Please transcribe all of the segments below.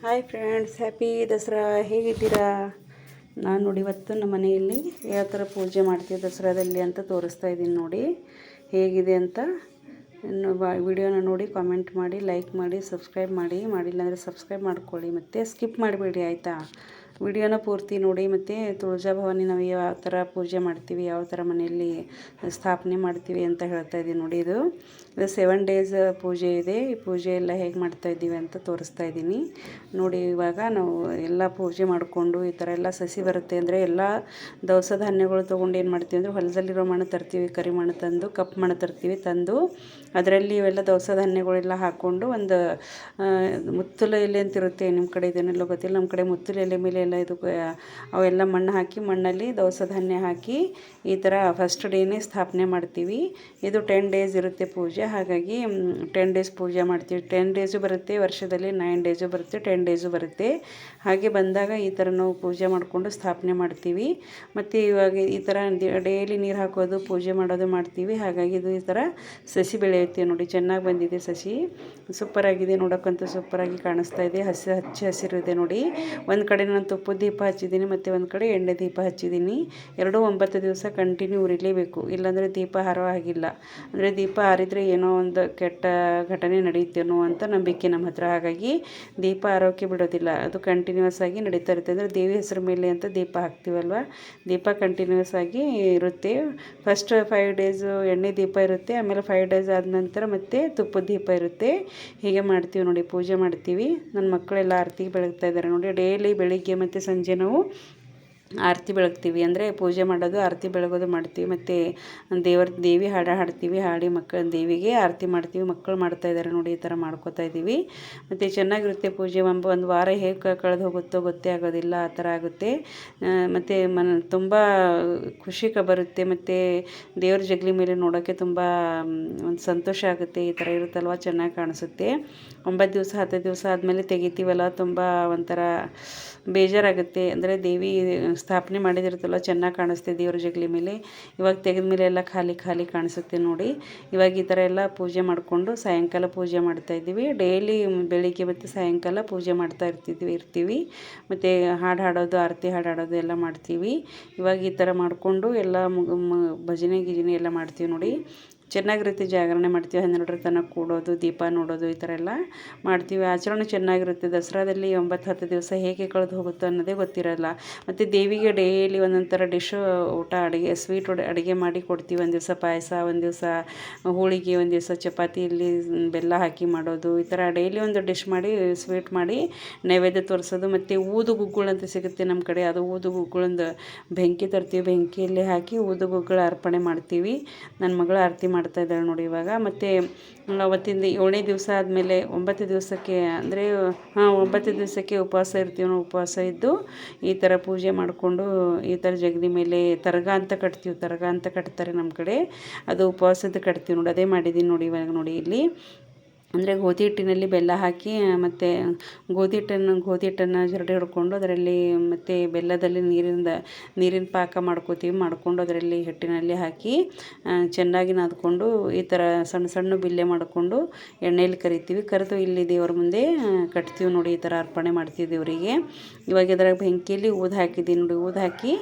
Hi friends, happy Dasara. ಹೇಗಿದ್ದೀರಾ? ನಾನು ನೋಡಿ ಇವತ್ತು ನಮ್ಮ ಮನೆಯಲ್ಲಿ ಯಾವ ಥರ ಪೂಜೆ ಮಾಡ್ತೀವಿ ದಸರಾದಲ್ಲಿ ಅಂತ ತೋರಿಸ್ತಾ ಇದ್ದೀನಿ. ನೋಡಿ ಹೇಗಿದೆ ಅಂತ. ಇನ್ನು ವಿಡಿಯೋನ ನೋಡಿ ಕಾಮೆಂಟ್ ಮಾಡಿ, ಲೈಕ್ ಮಾಡಿ, ಸಬ್ಸ್ಕ್ರೈಬ್ ಮಾಡಿ. ಮಾಡಿಲ್ಲ ಅಂದರೆ ಸಬ್ಸ್ಕ್ರೈಬ್ ಮಾಡ್ಕೊಳ್ಳಿ, ಮತ್ತು ಸ್ಕಿಪ್ ಮಾಡಬೇಡಿ ಆಯಿತಾ. ವಿಡಿಯೋನ ಪೂರ್ತಿ ನೋಡಿ. ಮತ್ತು ತುಳಜಾ ಭವಾನಿ ನಾವು ಯಾವ ಥರ ಪೂಜೆ ಮಾಡ್ತೀವಿ, ಯಾವ ಥರ ಮನೆಯಲ್ಲಿ ಸ್ಥಾಪನೆ ಮಾಡ್ತೀವಿ ಅಂತ ಹೇಳ್ತಾ ಇದ್ದೀನಿ. ನೋಡಿ ಇದು 7 ಡೇಸ್ ಪೂಜೆ ಇದೆ. ಈ ಪೂಜೆ ಎಲ್ಲ ಹೇಗೆ ಮಾಡ್ತಾಯಿದ್ದೀವಿ ಅಂತ ತೋರಿಸ್ತಾ ಇದ್ದೀನಿ ನೋಡಿ. ಇವಾಗ ನಾವು ಎಲ್ಲ ಪೂಜೆ ಮಾಡಿಕೊಂಡು ಈ ಥರ ಎಲ್ಲ ಸಸಿ ಬರುತ್ತೆ ಅಂದರೆ ಎಲ್ಲ ದವಸ ಧಾನ್ಯಗಳು ತೊಗೊಂಡು ಏನು ಮಾಡ್ತೀವಿ ಅಂದರೆ ಹೊಲದಲ್ಲಿರೋ ಮಣ್ಣು ತರ್ತೀವಿ, ಕರಿ ಮಣ್ಣು ತಂದು, ಕಪ್ಪು ಮಣ್ಣು ತರ್ತೀವಿ, ತಂದು ಅದರಲ್ಲಿ ಇವೆಲ್ಲ ದವಸ ಧಾನ್ಯಗಳೆಲ್ಲ ಹಾಕ್ಕೊಂಡು ಒಂದು ಮುತ್ತಲ ಎಲೆ ಅಂತ ಇರುತ್ತೆ. ನಿಮ್ಮ ಕಡೆ ಇದನ್ನೆಲ್ಲ ಗೊತ್ತಿಲ್ಲ, ನಮ್ಮ ಕಡೆ ಮುತ್ತಲ ಎಲೆ ಮೇಲೆ ಎಲ್ಲ ಇದು ಅವೆಲ್ಲ ಮಣ್ಣು ಹಾಕಿ, ಮಣ್ಣಲ್ಲಿ ದವಸ ಧಾನ್ಯ ಹಾಕಿ ಈ ಥರ ಫಸ್ಟ್ ಡೇನೇ ಸ್ಥಾಪನೆ ಮಾಡ್ತೀವಿ. ಇದು 10 ಡೇಸ್ ಇರುತ್ತೆ ಪೂಜೆ. ಹಾಗಾಗಿ 10 ಡೇಸ್ ಪೂಜೆ ಮಾಡ್ತೀವಿ. 10 ಡೇಸು ಬರುತ್ತೆ ವರ್ಷದಲ್ಲಿ, 9 ಡೇಸು ಬರುತ್ತೆ, 10 ಡೇಸು ಬರುತ್ತೆ. ಹಾಗೆ ಬಂದಾಗ ಈ ಥರ ನಾವು ಪೂಜೆ ಮಾಡಿಕೊಂಡು ಸ್ಥಾಪನೆ ಮಾಡ್ತೀವಿ. ಮತ್ತು ಇವಾಗ ಈ ಥರ ಡೈಲಿ ನೀರು ಹಾಕೋದು, ಪೂಜೆ ಮಾಡೋದು ಮಾಡ್ತೀವಿ. ಹಾಗಾಗಿ ಇದು ಈ ಥರ ಸಸಿ ಬೆಳೆಯುತ್ತೆ ನೋಡಿ. ಚೆನ್ನಾಗಿ ಬಂದಿದೆ ಸಸಿ, ಸೂಪರಾಗಿದೆ. ನೋಡೋಕ್ಕಂತೂ ಸೂಪರಾಗಿ ಕಾಣಿಸ್ತಾ ಇದೆ. ಹಚ್ಚ ಹಸಿರಿದೆ ನೋಡಿ. ಒಂದು ಕಡೆ ನಾನು ತುಪ್ಪದ ದೀಪ ಹಚ್ಚಿದ್ದೀನಿ, ಮತ್ತು ಒಂದು ಕಡೆ ಎಣ್ಣೆ ದೀಪ ಹಚ್ಚಿದ್ದೀನಿ. ಎರಡೂ 9 ದಿವಸ ಕಂಟಿನ್ಯೂ ಉರಿಲೇಬೇಕು, ಇಲ್ಲಾಂದರೆ ದೀಪ ಹಾರೋ ಆಗಿಲ್ಲ. ಅಂದರೆ ದೀಪ ಹಾರಿದರೆ ಏನೋ ಒಂದು ಕೆಟ್ಟ ಘಟನೆ ನಡೆಯುತ್ತೇನೋ ಅಂತ ನಂಬಿಕೆ ನಮ್ಮ ಹತ್ರ. ಹಾಗಾಗಿ ದೀಪ ಹಾರೋಕ್ಕೆ ಬಿಡೋದಿಲ್ಲ, ಅದು ಕಂಟಿನ್ಯೂಸ್ ಆಗಿ ನಡೀತಾ ಇರುತ್ತೆ. ಅಂದರೆ ದೇವಿ ಹೆಸರು ಮೇಲೆ ಅಂತ ದೀಪ ಹಾಕ್ತೀವಲ್ವ, ದೀಪ ಕಂಟಿನ್ಯೂಸ್ ಆಗಿ ಇರುತ್ತೆ. ಫಸ್ಟ್ 5 ಡೇಸು ಎಣ್ಣೆ ದೀಪ ಇರುತ್ತೆ, ಆಮೇಲೆ 5 ಡೇಸ್ ಆದ ನಂತರ ಮತ್ತೆ ತುಪ್ಪದ ದೀಪ ಇರುತ್ತೆ. ಹೀಗೆ ಮಾಡ್ತೀವಿ ನೋಡಿ, ಪೂಜೆ ಮಾಡ್ತೀವಿ. ನನ್ನ ಮಕ್ಕಳೆಲ್ಲ ಆರತಿಗೆ ಬೆಳಗ್ತಾ ಇದ್ದಾರೆ ನೋಡಿ. ಡೈಲಿ ಬೆಳಿಗ್ಗೆ ಮತ್ತು ಸಂಜೆ ನಾವು ಆರತಿ ಬೆಳಗ್ತೀವಿ. ಅಂದರೆ ಪೂಜೆ ಮಾಡೋದು, ಆರತಿ ಬೆಳಗೋದು ಮಾಡ್ತೀವಿ. ಮತ್ತು ದೇವಿ ಹಾಡ್ತೀವಿ, ಹಾಡಿ ದೇವಿಗೆ ಆರತಿ ಮಾಡ್ತೀವಿ. ಮಕ್ಕಳು ಮಾಡ್ತಾಯಿದ್ದಾರೆ ನೋಡಿ, ಈ ಥರ ಮಾಡ್ಕೋತಾ ಇದ್ದೀವಿ. ಮತ್ತು ಚೆನ್ನಾಗಿರುತ್ತೆ ಪೂಜೆ. ಒಂದು ವಾರ ಹೇಗೆ ಕಳೆದು ಹೋಗುತ್ತೋ ಗೊತ್ತೇ ಆಗೋದಿಲ್ಲ, ಆ ಥರ ಆಗುತ್ತೆ. ಮತ್ತು ತುಂಬ ಖುಷಿ ಬರುತ್ತೆ. ಮತ್ತು ದೇವ್ರ ಜಗಲಿ ಮೇಲೆ ನೋಡೋಕ್ಕೆ ತುಂಬ ಒಂದು ಸಂತೋಷ ಆಗುತ್ತೆ. ಈ ಥರ ಇರುತ್ತಲ್ವ, ಚೆನ್ನಾಗಿ ಕಾಣಿಸುತ್ತೆ. 9 ದಿವಸ 10 ದಿವಸ ಆದಮೇಲೆ ತೆಗಿತೀವಲ್ಲ, ತುಂಬ ಒಂಥರ ಬೇಜಾರಾಗುತ್ತೆ. ಅಂದರೆ ದೇವಿ ಸ್ಥಾಪನೆ ಮಾಡಿದಿರುತ್ತಲ್ಲ, ಚೆನ್ನಾಗಿ ಕಾಣಿಸ್ತೆ ದೇವ್ರ ಜಗಲಿ ಮೇಲೆ. ಇವಾಗ ತೆಗೆದ ಮೇಲೆ ಎಲ್ಲ ಖಾಲಿ ಖಾಲಿ ಕಾಣಿಸುತ್ತೆ ನೋಡಿ. ಇವಾಗ ಈ ಥರ ಎಲ್ಲ ಪೂಜೆ ಮಾಡಿಕೊಂಡು ಸಾಯಂಕಾಲ ಪೂಜೆ ಮಾಡ್ತಾಯಿದ್ದೀವಿ. ಡೈಲಿ ಬೆಳಿಗ್ಗೆ ಮತ್ತು ಸಾಯಂಕಾಲ ಪೂಜೆ ಮಾಡ್ತಾ ಇರ್ತೀವಿ. ಮತ್ತು ಹಾಡು ಹಾಡೋದು, ಆರತಿ ಹಾಡೋದು ಎಲ್ಲ ಮಾಡ್ತೀವಿ. ಇವಾಗ ಈ ಥರ ಮಾಡಿಕೊಂಡು ಎಲ್ಲ ಭಜನೆ ಗಿಜನೆ ಎಲ್ಲ ಮಾಡ್ತೀವಿ ನೋಡಿ. ಚೆನ್ನಾಗಿರುತ್ತೆ. ಜಾಗರಣೆ ಮಾಡ್ತೀವಿ, 12 ತನಕ ಕೂಡೋದು, ದೀಪ ನೋಡೋದು, ಈ ಥರ ಎಲ್ಲ ಮಾಡ್ತೀವಿ. ಆಚರಣೆ ಚೆನ್ನಾಗಿರುತ್ತೆ. ದಸರಾದಲ್ಲಿ 9-10 ದಿವಸ ಹೇಗೆ ಕಳೆದು ಹೋಗುತ್ತೋ ಅನ್ನೋದೇ ಗೊತ್ತಿರಲ್ಲ. ಮತ್ತು ದೇವಿಗೆ ಡೈಲಿ ಒಂದೊಂದು ಥರ ಡಿಶ್ಶು ಊಟ, ಸ್ವೀಟ್ ಅಡುಗೆ ಮಾಡಿ ಕೊಡ್ತೀವಿ. ಒಂದು ದಿವಸ ಪಾಯಸ, ಒಂದು ದಿವಸ ಹೋಳಿಗೆ, ಒಂದು ದಿವಸ ಚಪಾತಿಯಲ್ಲಿ ಬೆಲ್ಲ ಹಾಕಿ ಮಾಡೋದು. ಈ ಥರ ಡೈಲಿ ಒಂದು ಡಿಶ್ ಮಾಡಿ, ಸ್ವೀಟ್ ಮಾಡಿ ನೈವೇದ್ಯ ತೋರಿಸೋದು. ಮತ್ತು ಊದು ಗುಗ್ಗುಳು ಅಂತ ಸಿಗುತ್ತೆ ನಮ್ಮ ಕಡೆ, ಅದು ಊದು ಗುಗ್ಗುಳಂದು ಬೆಂಕಿ ತರ್ತೀವಿ, ಬೆಂಕಿಯಲ್ಲಿ ಹಾಕಿ ಊದು ಗುಗ್ಗುಳು ಅರ್ಪಣೆ ಮಾಡ್ತೀವಿ. ನನ್ನ ಮಗಳು ಆರತಿ ಮಾಡ್ತಾ ಇದ್ದಾಳೆ ನೋಡಿ ಇವಾಗ. ಮತ್ತು ಅವತ್ತಿಂದ 7ನೇ ದಿವಸ ಆದಮೇಲೆ 9 ದಿವಸಕ್ಕೆ, ಅಂದರೆ 9 ದಿವಸಕ್ಕೆ ಉಪವಾಸ ಇರ್ತೀವಿ ನಾವು. ಉಪವಾಸ ಇದ್ದು ಈ ಥರ ಪೂಜೆ ಮಾಡಿಕೊಂಡು ಈ ಥರ ಜಗಲಿ ಮೇಲೆ ತರಗ ಅಂತ ಕಟ್ತೀವಿ. ತರಗ ಅಂತ ಕಟ್ತಾರೆ ನಮ್ಮ ಕಡೆ, ಅದು ಉಪವಾಸದ ಕಟ್ತೀವಿ ನೋಡಿ. ಅದೇ ಮಾಡಿದ್ದೀನಿ ನೋಡಿ ಇವಾಗ. ನೋಡಿ ಇಲ್ಲಿ ಅಂದರೆ ಗೋಧಿ ಹಿಟ್ಟಿನಲ್ಲಿ ಬೆಲ್ಲ ಹಾಕಿ, ಮತ್ತು ಗೋಧಿ ಹಿಟ್ಟನ್ನು ಜರಡಿ ಹಿಡ್ಕೊಂಡು ಅದರಲ್ಲಿ, ಮತ್ತು ಬೆಲ್ಲದಲ್ಲಿ ನೀರಿನ ಪಾಕ ಮಾಡ್ಕೊಂಡು ಅದರಲ್ಲಿ ಹಿಟ್ಟಿನಲ್ಲಿ ಹಾಕಿ ಚೆನ್ನಾಗಿ ನಾದ್ಕೊಂಡು ಈ ಥರ ಸಣ್ಣ ಸಣ್ಣ ಬಿಲ್ಲೆ ಮಾಡಿಕೊಂಡು ಎಣ್ಣೆಯಲ್ಲಿ ಕರಿತೀವಿ. ಕರೆದು ಇಲ್ಲಿ ದೇವ್ರ ಮುಂದೆ ಕಟ್ತೀವಿ ನೋಡಿ. ಈ ಥರ ಅರ್ಪಣೆ ಮಾಡ್ತೀವಿ ದೇವರಿಗೆ. ಇವಾಗ ಇದ್ರಾಗ ಬೆಂಕಿಯಲ್ಲಿ ಊದು ಹಾಕಿದ್ದೀನಿ ನೋಡಿ. ಊದು ಹಾಕಿ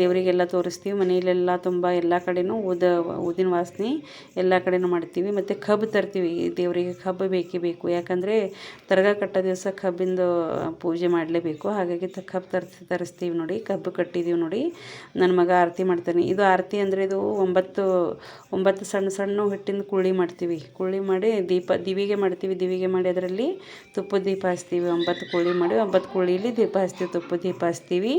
ದೇವರಿಗೆಲ್ಲ ತೋರಿಸ್ತೀವಿ. ಮನೆಯಲ್ಲೆಲ್ಲ ತುಂಬ ಎಲ್ಲ ಕಡೆಯೂ ಊದಿನ ವಾಸನೆ ಎಲ್ಲ ಕಡೆಯೂ ಮಾಡ್ತೀವಿ. ಮತ್ತು ಕಬ್ಬು ತರ್ತೀವಿ ದೇವರಿಗೆ. ಕಬ್ಬು ಬೇಕೇ ಬೇಕು, ಯಾಕಂದರೆ ತರಗ ಕಟ್ಟೋ ದಿವಸ ಕಬ್ಬಿಂದು ಪೂಜೆ ಮಾಡಲೇಬೇಕು. ಹಾಗಾಗಿ ಕಬ್ಬು ತರಿಸ್ತೀವಿ ನೋಡಿ. ಕಬ್ಬು ಕಟ್ಟಿದ್ದೀವಿ ನೋಡಿ. ನನ್ನ ಮಗ ಆರತಿ ಮಾಡ್ತಾನೆ. ಇದು ಆರತಿ ಅಂದರೆ ಇದು 9 ಸಣ್ಣ ಸಣ್ಣ ಹಿಟ್ಟಿಂದ ಕುಳ್ಳಿ ಮಾಡ್ತೀವಿ. ಕುಳ್ಳಿ ಮಾಡಿ ದಿವಿಗೆ ಮಾಡ್ತೀವಿ. ದಿವಿಗೆ ಮಾಡಿ ಅದರಲ್ಲಿ ತುಪ್ಪದ ದೀಪ ಹಚ್ತೀವಿ. 9 ಕುಳ್ಳಿ ಮಾಡಿ 9 ಕುಳ್ಳಿಲಿ ದೀಪ ಹಚ್ತೀವಿ, ತುಪ್ಪದ ದೀಪ ಹಚ್ತೀವಿ.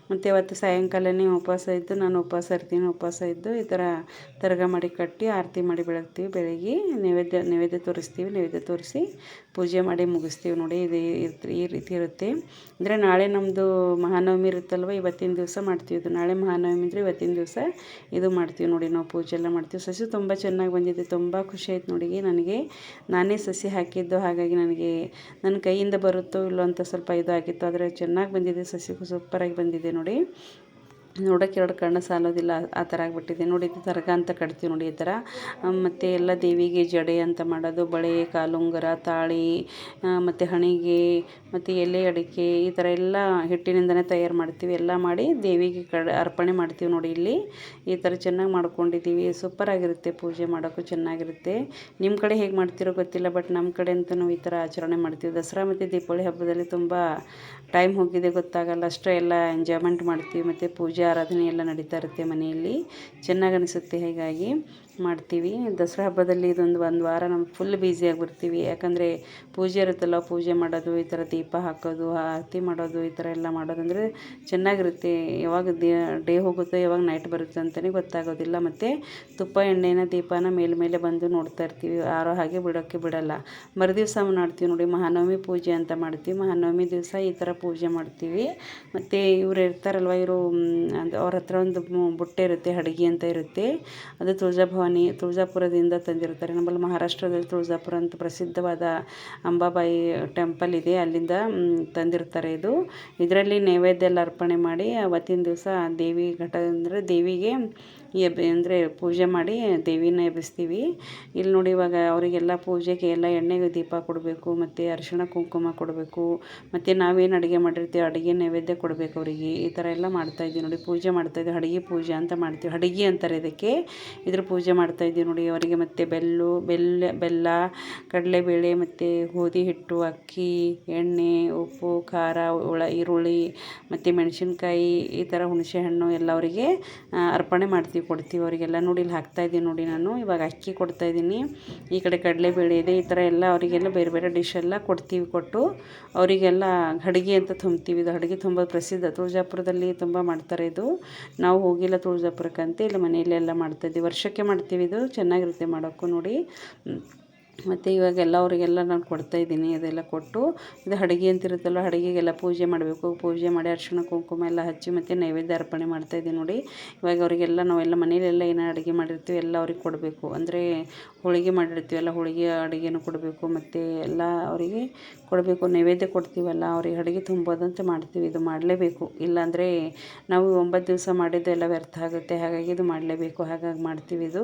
ಮತ್ತು ಅವತ್ತು ಸಾಯಂಕಾಲನೇ ಉಪವಾಸ ಇದ್ದು, ನಾನು ಉಪವಾಸ ಇರ್ತೀನಿ. ಉಪವಾಸ ಇದ್ದು ಈ ಥರ ತರಗ ಮಾಡಿ ಕಟ್ಟಿ ಆರತಿ ಮಾಡಿ ಬೆಳಗ್ತೀವಿ. ಬೆಳಗ್ಗೆ ನೈವೇದ್ಯ ತೋರಿಸ್ತೀವಿ. ನೈವೇದ್ಯ ತೋರಿಸಿ ಪೂಜೆ ಮಾಡಿ ಮುಗಿಸ್ತೀವಿ ನೋಡಿ. ಇದು ಈ ರೀತಿ ಇರುತ್ತೆ. ಅಂದರೆ ನಾಳೆ ನಮ್ಮದು ಮಹಾನವಮಿ ಇರುತ್ತಲ್ವ, ಇವತ್ತಿನ ದಿವಸ ಮಾಡ್ತೀವಿ. ಇದು ನಾಳೆ ಮಹಾನವಮಿ ಅಂದರೆ ಇವತ್ತಿನ ದಿವಸ ಇದು ಮಾಡ್ತೀವಿ ನೋಡಿ. ನಾವು ಪೂಜೆ ಎಲ್ಲ ಮಾಡ್ತೀವಿ. ಸಸಿ ತುಂಬ ಚೆನ್ನಾಗಿ ಬಂದಿದೆ, ತುಂಬ ಖುಷಿ ಆಯ್ತು ನೋಡಿ ನನಗೆ. ನಾನೇ ಸಸಿ ಹಾಕಿದ್ದು, ಹಾಗಾಗಿ ನನಗೆ ನನ್ನ ಕೈಯಿಂದ ಬರುತ್ತೋ ಇಲ್ಲೋ ಅಂತ ಸ್ವಲ್ಪ ಇದು ಆಗಿತ್ತು. ಆದರೆ ಚೆನ್ನಾಗಿ ಬಂದಿದೆ, ಸಸಿ ಸೂಪರಾಗಿ ಬಂದಿದೆ ನೋಡಿ. ನೋಡೋಕೆ ಎರಡು ಕಣ್ಣು ಸಾಲೋದಿಲ್ಲ, ಆ ಥರ ಆಗಿಬಿಟ್ಟಿದೆ ನೋಡಿ. ಇದು ದರ್ಗ ಅಂತ ಕಟ್ತೀವಿ ನೋಡಿ ಈ ಥರ. ಮತ್ತು ಎಲ್ಲ ದೇವಿಗೆ ಜಡೆ ಅಂತ ಮಾಡೋದು, ಬಳೆ, ಕಾಲುಂಗುರ, ತಾಳಿ, ಮತ್ತು ಹಣಿಗೆ, ಮತ್ತು ಎಲೆ ಅಡಿಕೆ, ಈ ಥರ ಎಲ್ಲ ಹಿಟ್ಟಿನಿಂದನೇ ತಯಾರು ಮಾಡ್ತೀವಿ. ಎಲ್ಲ ಮಾಡಿ ದೇವಿಗೆ ಅರ್ಪಣೆ ಮಾಡ್ತೀವಿ ನೋಡಿ. ಇಲ್ಲಿ ಈ ಥರ ಚೆನ್ನಾಗಿ ಮಾಡ್ಕೊಂಡಿದ್ದೀವಿ. ಸೂಪರಾಗಿರುತ್ತೆ, ಪೂಜೆ ಮಾಡೋಕ್ಕೂ ಚೆನ್ನಾಗಿರುತ್ತೆ. ನಿಮ್ಮ ಕಡೆ ಹೇಗೆ ಮಾಡ್ತೀರೋ ಗೊತ್ತಿಲ್ಲ, ಬಟ್ ನಮ್ಮ ಕಡೆ ಅಂತೂ ನಾವು ಈ ಥರ ಆಚರಣೆ ಮಾಡ್ತೀವಿ. ದಸರಾ ಮತ್ತು ದೀಪಾವಳಿ ಹಬ್ಬದಲ್ಲಿ ತುಂಬ ಟೈಮ್ ಹೋಗಿದೆ ಗೊತ್ತಾಗಲ್ಲ, ಅಷ್ಟೇ ಎಲ್ಲ ಎಂಜಾಯ್ಮೆಂಟ್ ಮಾಡ್ತೀವಿ. ಮತ್ತು ಪೂಜೆ ಆರಾಧನೆ ಎಲ್ಲ ನಡೀತಾ ಇರುತ್ತೆ ಮನೆಯಲ್ಲಿ, ಚೆನ್ನಾಗಿ ಅನಿಸುತ್ತೆ. ಹೀಗಾಗಿ ಮಾಡ್ತೀವಿ. ದಸರಾ ಹಬ್ಬದಲ್ಲಿ ಒಂದು ವಾರ ನಾವು ಫುಲ್ ಬ್ಯುಸಿಯಾಗಿಬಿಡ್ತೀವಿ. ಯಾಕಂದರೆ ಪೂಜೆ ಇರುತ್ತಲ್ಲ, ಪೂಜೆ ಮಾಡೋದು, ಈ ಥರ ದೀಪ ಹಾಕೋದು, ಆರತಿ ಮಾಡೋದು, ಈ ಥರ ಎಲ್ಲ ಮಾಡೋದಂದರೆ ಚೆನ್ನಾಗಿರುತ್ತೆ. ಯಾವಾಗ ಡೇ ಹೋಗುತ್ತೋ ಯಾವಾಗ ನೈಟ್ ಬರುತ್ತೆ ಅಂತಲೇ ಗೊತ್ತಾಗೋದಿಲ್ಲ. ಮತ್ತು ತುಪ್ಪ ಎಣ್ಣೆನ ದೀಪನ ಮೇಲೆ ಬಂದು ನೋಡ್ತಾ ಇರ್ತೀವಿ, ಯಾರೋ ಹಾಗೆ ಬಿಡೋಕ್ಕೆ ಬಿಡಲ್ಲ. ಮರುದಿವಸ ಮಾಡ್ತೀವಿ ನೋಡಿ, ಮಹಾನವಮಿ ಪೂಜೆ ಅಂತ ಮಾಡ್ತೀವಿ. ಮಹಾನವಮಿ ದಿವಸ ಈ ಥರ ಪೂಜೆ ಮಾಡ್ತೀವಿ. ಮತ್ತು ಇವ್ರು ಇರ್ತಾರಲ್ವ, ಇವರು ಅವ್ರ ಹತ್ರ ಒಂದು ಬುಟ್ಟೆ ಇರುತ್ತೆ, ಅಡುಗೆ ಅಂತ ಇರುತ್ತೆ. ಅದು ತುಳಜಾಪುರದಿಂದ ತಂದಿರ್ತಾರೆ. ನಮ್ಮಲ್ಲಿ ಮಹಾರಾಷ್ಟ್ರದಲ್ಲಿ ತುಳಜಾಪುರ ಅಂತ ಪ್ರಸಿದ್ಧವಾದ ಅಂಬಾಬಾಯಿ ಟೆಂಪಲ್ ಇದೆ, ಅಲ್ಲಿಂದ ತಂದಿರ್ತಾರೆ. ಇದರಲ್ಲಿ ನೈವೇದ್ಯ ಎಲ್ಲ ಅರ್ಪಣೆ ಮಾಡಿ ಅವತ್ತಿನ ದಿವಸ ದೇವಿ ಘಟ ಅಂದರೆ ದೇವಿಗೆ ಅಂದರೆ ಪೂಜೆ ಮಾಡಿ ದೇವಿನ ಎಬ್ಬಿಸ್ತೀವಿ. ಇಲ್ಲಿ ನೋಡಿ, ಇವಾಗ ಅವರಿಗೆಲ್ಲ ಪೂಜೆಗೆ ಎಲ್ಲ ಎಣ್ಣೆಗೆ ದೀಪ ಕೊಡಬೇಕು, ಮತ್ತು ಅರಿಶಿಣ ಕುಂಕುಮ ಕೊಡಬೇಕು, ಮತ್ತು ನಾವೇನು ಅಡುಗೆ ಮಾಡಿರ್ತೀವಿ ಅಡುಗೆ ನೈವೇದ್ಯ ಕೊಡಬೇಕು ಅವರಿಗೆ. ಈ ಥರ ಎಲ್ಲ ಮಾಡ್ತಾಯಿದ್ದೀವಿ ನೋಡಿ, ಪೂಜೆ ಮಾಡ್ತಾಯಿದ್ದೀವಿ. ಅಡುಗೆ ಪೂಜೆ ಅಂತ ಮಾಡ್ತೀವಿ, ಅಡುಗೆ ಅಂತಾರೆ ಇದಕ್ಕೆ. ಇದ್ರ ಪೂಜೆ ಮಾಡ್ತಾಯಿದ್ದೀವಿ ನೋಡಿ ಅವರಿಗೆ. ಮತ್ತು ಬೆಲ್ಲ, ಕಡಲೆಬೇಳೆ, ಮತ್ತು ಗೋಧಿ ಹಿಟ್ಟು, ಅಕ್ಕಿ, ಎಣ್ಣೆ, ಉಪ್ಪು, ಖಾರ, ಈರುಳ್ಳಿ, ಮತ್ತು ಮೆಣಸಿನ್ಕಾಯಿ, ಈ ಥರ ಹುಣಸೆಹಣ್ಣು ಎಲ್ಲ ಅವರಿಗೆ ಅರ್ಪಣೆ ಮಾಡ್ತೀವಿ, ಕೊಡ್ತೀವಿ ಅವರಿಗೆಲ್ಲ. ನೋಡಿ ಇಲ್ಲಿ ಹಾಕ್ತಾಯಿದ್ದೀನಿ ನೋಡಿ, ನಾನು ಇವಾಗ ಅಕ್ಕಿ ಕೊಡ್ತಾಯಿದ್ದೀನಿ, ಈ ಕಡೆ ಕಡಲೆಬೇಳೆ ಇದೆ. ಈ ಥರ ಎಲ್ಲ ಅವರಿಗೆಲ್ಲ ಬೇರೆ ಬೇರೆ ಡಿಶ್ ಎಲ್ಲ ಕೊಟ್ಟು ಅವರಿಗೆಲ್ಲ ಅಡುಗೆ ಅಂತ ತುಂಬ್ತೀವಿ. ಇದು ಅಡುಗೆ ತುಂಬ ಪ್ರಸಿದ್ಧ, ತುಳಜಾಪುರದಲ್ಲಿ ತುಂಬ ಮಾಡ್ತಾರೆ ಇದು. ನಾವು ಹೋಗಿಲ್ಲ ತುಳಜಾಪುರಕ್ಕಂತ, ಇಲ್ಲಿ ಮನೆಯಲ್ಲೆಲ್ಲ ಮಾಡ್ತಾಯಿದ್ದೀವಿ, ವರ್ಷಕ್ಕೆ ಮಾಡ್ತೀವಿ. ಇದು ಚೆನ್ನಾಗಿರುತ್ತೆ ಮಾಡೋಕ್ಕೂ ನೋಡಿ. ಮತ್ತು ಇವಾಗೆಲ್ಲ ಅವರಿಗೆಲ್ಲ ನಾನು ಕೊಡ್ತಾಯಿದ್ದೀನಿ. ಅದೆಲ್ಲ ಕೊಟ್ಟು, ಇದು ಅಡುಗೆ ಅಂತಿರುತ್ತಲ್ಲ, ಅಡುಗೆಗೆಲ್ಲ ಪೂಜೆ ಮಾಡಬೇಕು. ಪೂಜೆ ಮಾಡಿ ಅರಿಶಿಣ ಕುಂಕುಮ ಎಲ್ಲ ಹಚ್ಚಿ ಮತ್ತು ನೈವೇದ್ಯ ಅರ್ಪಣೆ ಮಾಡ್ತಾಯಿದ್ದೀನಿ ನೋಡಿ. ಇವಾಗ ಅವರಿಗೆಲ್ಲ ನಾವೆಲ್ಲ ಮನೆಯಲ್ಲೆಲ್ಲ ಏನೋ ಅಡುಗೆ ಮಾಡಿರ್ತೀವಿ ಎಲ್ಲ ಅವ್ರಿಗೆ ಕೊಡಬೇಕು. ಅಂದರೆ ಹೋಳಿಗೆ ಮಾಡಿರ್ತೀವಲ್ಲ, ಹೋಳಿಗೆ ಅಡುಗೆನೂ ಕೊಡಬೇಕು, ಮತ್ತು ಎಲ್ಲ ಅವರಿಗೆ ಕೊಡಬೇಕು. ನೈವೇದ್ಯ ಕೊಡ್ತೀವಲ್ಲ ಅವ್ರಿಗೆ ಅಡುಗೆ ತುಂಬೋದಂತ ಮಾಡ್ತೀವಿ. ಇದು ಮಾಡಲೇಬೇಕು, ಇಲ್ಲಾಂದರೆ ನಾವು 9 ದಿವಸ ಮಾಡಿದ್ದು ಎಲ್ಲ ವ್ಯರ್ಥ ಆಗುತ್ತೆ. ಹಾಗಾಗಿ ಇದು ಮಾಡಲೇಬೇಕು, ಹಾಗಾಗಿ ಮಾಡ್ತೀವಿ. ಇದು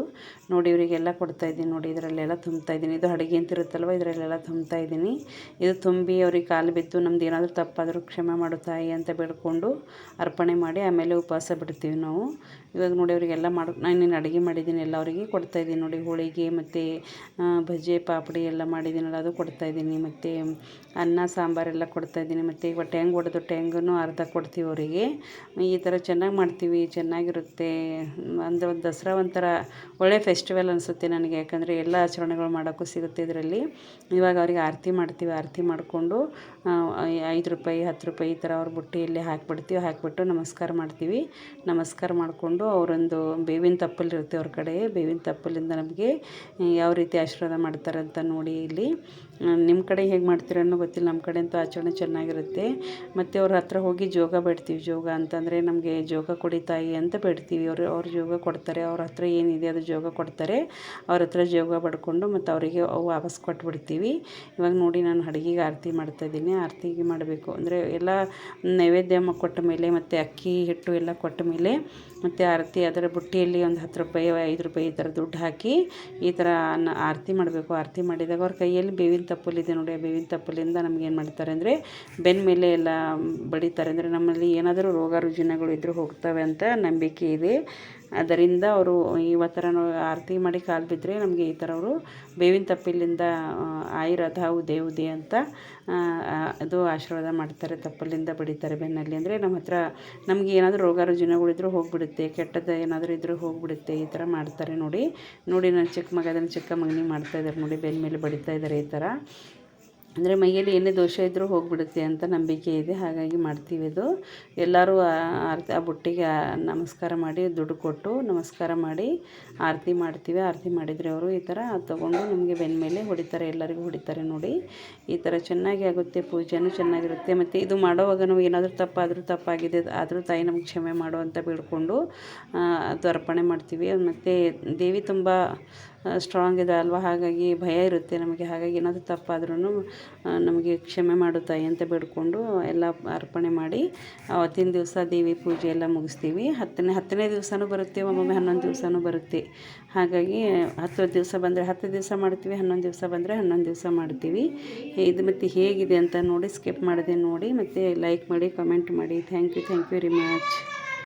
ನೋಡಿ ಇವರಿಗೆಲ್ಲ ಕೊಡ್ತಾಯಿದ್ದೀನಿ ನೋಡಿ, ಇದರಲ್ಲೆಲ್ಲ ತುಂಬ್ತಾಯಿದ್ದೀನಿ. ಇದು ಅಡುಗೆ ಅಂತಿರುತ್ತಲ್ವ, ಇದರಲ್ಲೆಲ್ಲ ತುಂಬ್ತಾಯಿದ್ದೀನಿ. ಇದು ತುಂಬಿ ಅವ್ರಿಗೆ ಕಾಲು ಬಿದ್ದು ನಮ್ದು ಏನಾದರೂ ತಪ್ಪಾದರೂ ಕ್ಷಮೆ ಮಾಡು ತಾಯಿ ಅಂತ ಬೇಡ್ಕೊಂಡು ಅರ್ಪಣೆ ಮಾಡಿ ಆಮೇಲೆ ಉಪವಾಸ ಬಿಡ್ತೀವಿ ನಾವು. ಇವಾಗ ನೋಡಿ ಅವರಿಗೆಲ್ಲ ನಾನು ಅಡುಗೆ ಮಾಡಿದ್ದೀನಿ, ಎಲ್ಲ ಅವರಿಗೆ ಕೊಡ್ತಾಯಿದ್ದೀನಿ ನೋಡಿ. ಹೋಳಿಗೆ ಮತ್ತು ಭಜೆ, ಪಾಪಡಿ ಎಲ್ಲ ಮಾಡಿದ್ದೀನಲ್ಲ, ಅದು ಕೊಡ್ತಾಯಿದ್ದೀನಿ. ಮತ್ತು ಅನ್ನ ಸಾಂಬಾರೆಲ್ಲ ಕೊಡ್ತಾಯಿದ್ದೀನಿ. ಮತ್ತು ಇವಾಗ ಟ್ಯಾಂಗ್ ಹೊಡೆದು ಟ್ಯಾಂಗನ್ನು ಅರ್ಧ ಕೊಡ್ತೀವಿ ಅವರಿಗೆ. ಈ ಥರ ಚೆನ್ನಾಗಿ ಮಾಡ್ತೀವಿ, ಚೆನ್ನಾಗಿರುತ್ತೆ. ಅಂದರೆ ಒಂದು ದಸರಾ ಒಂಥರ ಒಳ್ಳೆ ಫೆಸ್ಟಿವಲ್ ಅನಿಸುತ್ತೆ ನನಗೆ, ಯಾಕಂದರೆ ಎಲ್ಲ ಆಚರಣೆಗಳು ಮಾಡೋಕ್ಕೂ ಸಿಗುತ್ತೆ ಇದರಲ್ಲಿ. ಇವಾಗ ಅವ್ರಿಗೆ ಆರತಿ ಮಾಡ್ತೀವಿ, ಆರತಿ ಮಾಡಿಕೊಂಡು 5 ರೂಪಾಯಿ 10 ರೂಪಾಯಿ ಈ ಥರ ಅವ್ರ ಬುಟ್ಟಿಯಲ್ಲಿ ಹಾಕಿಬಿಡ್ತೀವಿ. ಹಾಕಿಬಿಟ್ಟು ನಮಸ್ಕಾರ ಮಾಡ್ತೀವಿ. ನಮಸ್ಕಾರ ಮಾಡಿಕೊಂಡು ಅವರೊಂದು ಬೇವಿನ ತಪ್ಪಲಿರುತ್ತೆ ಅವ್ರ ಕಡೆ, ಬೇವಿನ ತಪ್ಪಲಿಂದ ನಮಗೆ ಯಾವ ರೀತಿ ಆಶೀರ್ವಾದ ಮಾಡ್ತಾರೆ ಅಂತ ನೋಡಿ. ಇಲ್ಲಿ ನಿಮ್ಮ ಕಡೆ ಹೇಗೆ ಮಾಡ್ತೀರೋ ಅನ್ನೋ ಗೊತ್ತಿಲ್ಲ, ನಮ್ಮ ಕಡೆ ಅಂತೂ ಆಚರಣೆ ಚೆನ್ನಾಗಿರುತ್ತೆ. ಮತ್ತು ಅವ್ರ ಹತ್ರ ಹೋಗಿ ಜೋಗ ಬೇಡ್ತೀವಿ. ಜೋಗ ಅಂತಂದರೆ ನಮಗೆ ಜೋಗ ಕೊಡಿ ತಾಯಿ ಅಂತ ಬೇಡ್ತೀವಿ. ಅವ್ರು ಜೋಗ ಕೊಡ್ತಾರೆ, ಅವ್ರ ಹತ್ರ ಏನಿದೆ ಅದು ಜೋಗ ಕೊಡ್ತಾರೆ. ಅವ್ರ ಹತ್ರ ಜೋಗ ಪಡ್ಕೊಂಡು ಮತ್ತು ಅವರಿಗೆ ವಾಪಸ್ ಕೊಟ್ಬಿಡ್ತೀವಿ. ಇವಾಗ ನೋಡಿ ನಾನು ಅಡುಗೆಗೆ ಆರತಿ ಮಾಡ್ತಾಯಿದ್ದೀನಿ. ಆರತಿಗೆ ಮಾಡಬೇಕು ಅಂದರೆ ಎಲ್ಲ ನೈವೇದ್ಯ ಕೊಟ್ಟ ಮೇಲೆ, ಮತ್ತು ಅಕ್ಕಿ ಹಿಟ್ಟು ಎಲ್ಲ ಕೊಟ್ಟ ಮೇಲೆ, ಮತ್ತು ಆರತಿ ಅದರ ಬುಟ್ಟಿಯಲ್ಲಿ ಒಂದು 10 ರೂಪಾಯಿ 5 ರೂಪಾಯಿ ಈ ಥರ ದುಡ್ಡು ಹಾಕಿ ಈ ಥರ ಆರತಿ ಮಾಡಬೇಕು. ಆರತಿ ಮಾಡಿದಾಗ ಅವ್ರ ಕೈಯಲ್ಲಿ ಬೇವಿನ ತಪ್ಪಲಿದೆ ನೋಡಿ, ಆ ಬೇವಿನ ತಪ್ಪಲಿಂದ ನಮಗೇನು ಮಾಡ್ತಾರೆ ಅಂದರೆ ಬೆನ್ನ ಮೇಲೆ ಎಲ್ಲ ಬಡಿತಾರೆ. ಅಂದರೆ ನಮ್ಮಲ್ಲಿ ಏನಾದರೂ ರೋಗ ರುಜಿನಗಳು ಇದ್ದರೂ ಹೋಗ್ತವೆ ಅಂತ ನಂಬಿಕೆ ಇದೆ. ಅದರಿಂದ ಅವರು ಈ ಥರ ನಾವು ಆರತಿ ಮಾಡಿ ಕಾಲು ಬಿದ್ದರೆ ನಮಗೆ ಈ ಥರ ಅವರು ಬೇವಿನ ತಪ್ಪಲಿಂದ ಆಯುರ್ದಾವು ದೇವುದೇ ಅಂತ ಅದು ಆಶೀರ್ವಾದ ಮಾಡ್ತಾರೆ. ತಪ್ಪಲಿಂದ ಬಡಿತಾರೆ ಬೆನ್ನಲ್ಲಿ. ಅಂದರೆ ನಮ್ಮ ಹತ್ರ ನಮಗೆ ಏನಾದರೂ ರೋಗ ರುಜಿನಗಳಿದ್ರೂ ಹೋಗಿಬಿಡುತ್ತೆ, ಕೆಟ್ಟದ್ದು ಏನಾದರೂ ಇದ್ರೂ ಹೋಗಿಬಿಡುತ್ತೆ. ಈ ಥರ ಮಾಡ್ತಾರೆ ನೋಡಿ. ನನ್ನ ಚಿಕ್ಕ ಮಗ ಅದನ್ನು ಚಿಕ್ಕ ಮಗನಿಗೆ ಮಾಡ್ತಾಯಿದ್ದಾರೆ ನೋಡಿ, ಬೆನ್ನ ಮೇಲೆ ಬಡಿತಾ ಇದ್ದಾರೆ ಈ ಥರ. ಅಂದರೆ ಮೈಯಲ್ಲಿ ಏನೇ ದೋಷ ಇದ್ದರೂ ಹೋಗಿಬಿಡುತ್ತೆ ಅಂತ ನಂಬಿಕೆ ಇದೆ, ಹಾಗಾಗಿ ಮಾಡ್ತೀವಿ. ಇದು ಎಲ್ಲರೂ ಆ ಬುಟ್ಟಿಗೆ ನಮಸ್ಕಾರ ಮಾಡಿ ದುಡ್ಡು ಕೊಟ್ಟು ನಮಸ್ಕಾರ ಮಾಡಿ ಆರತಿ ಮಾಡ್ತೀವಿ. ಆರತಿ ಮಾಡಿದರೆ ಅವರು ಈ ಥರ ತೊಗೊಂಡು ನಮಗೆ ಬೆನ್ನ ಮೇಲೆ ಹೊಡಿತಾರೆ, ಎಲ್ಲರಿಗೂ ಹೊಡಿತಾರೆ ನೋಡಿ. ಈ ಥರ ಚೆನ್ನಾಗಿ ಆಗುತ್ತೆ, ಪೂಜೆನೂ ಚೆನ್ನಾಗಿರುತ್ತೆ. ಮತ್ತು ಇದು ಮಾಡೋವಾಗ ನಾವು ಏನಾದರೂ ತಪ್ಪಾಗಿದೆ ಆದರೂ ತಾಯಿ ನಮ್ಗೆ ಕ್ಷಮೆ ಮಾಡು ಅಂತ ಬೇಡ್ಕೊಂಡು ಅದು ಅರ್ಪಣೆ ಮಾಡ್ತೀವಿ. ಮತ್ತು ದೇವಿ ತುಂಬ ಸ್ಟ್ರಾಂಗ್ ಇದೆ ಅಲ್ವಾ, ಹಾಗಾಗಿ ಭಯ ಇರುತ್ತೆ ನಮಗೆ. ಹಾಗಾಗಿ ಏನಾದರೂ ತಪ್ಪಾದ್ರೂ ನಮಗೆ ಕ್ಷಮೆ ಮಾಡು ತಾಯಿ ಅಂತ ಬೇಡ್ಕೊಂಡು ಎಲ್ಲ ಅರ್ಪಣೆ ಮಾಡಿ ಅವತ್ತಿನ ದಿವಸ ದೇವಿ ಪೂಜೆ ಎಲ್ಲ ಮುಗಿಸ್ತೀವಿ. ಹತ್ತನೇ ದಿವಸನೂ ಬರುತ್ತೆ, ಒಮ್ಮೊಮ್ಮೆ 11 ದಿವಸನೂ ಬರುತ್ತೆ. ಹಾಗಾಗಿ 10 ದಿವಸ ಬಂದರೆ 10 ದಿವಸ ಮಾಡ್ತೀವಿ, 11 ದಿವಸ ಬಂದರೆ 11 ದಿವಸ ಮಾಡ್ತೀವಿ. ಇದು ಮತ್ತು ಹೇಗಿದೆ ಅಂತ ನೋಡಿ, ಸ್ಕಿಪ್ ಮಾಡಿದೆ ನೋಡಿ, ಮತ್ತು ಲೈಕ್ ಮಾಡಿ, ಕಮೆಂಟ್ ಮಾಡಿ. Thank you very much.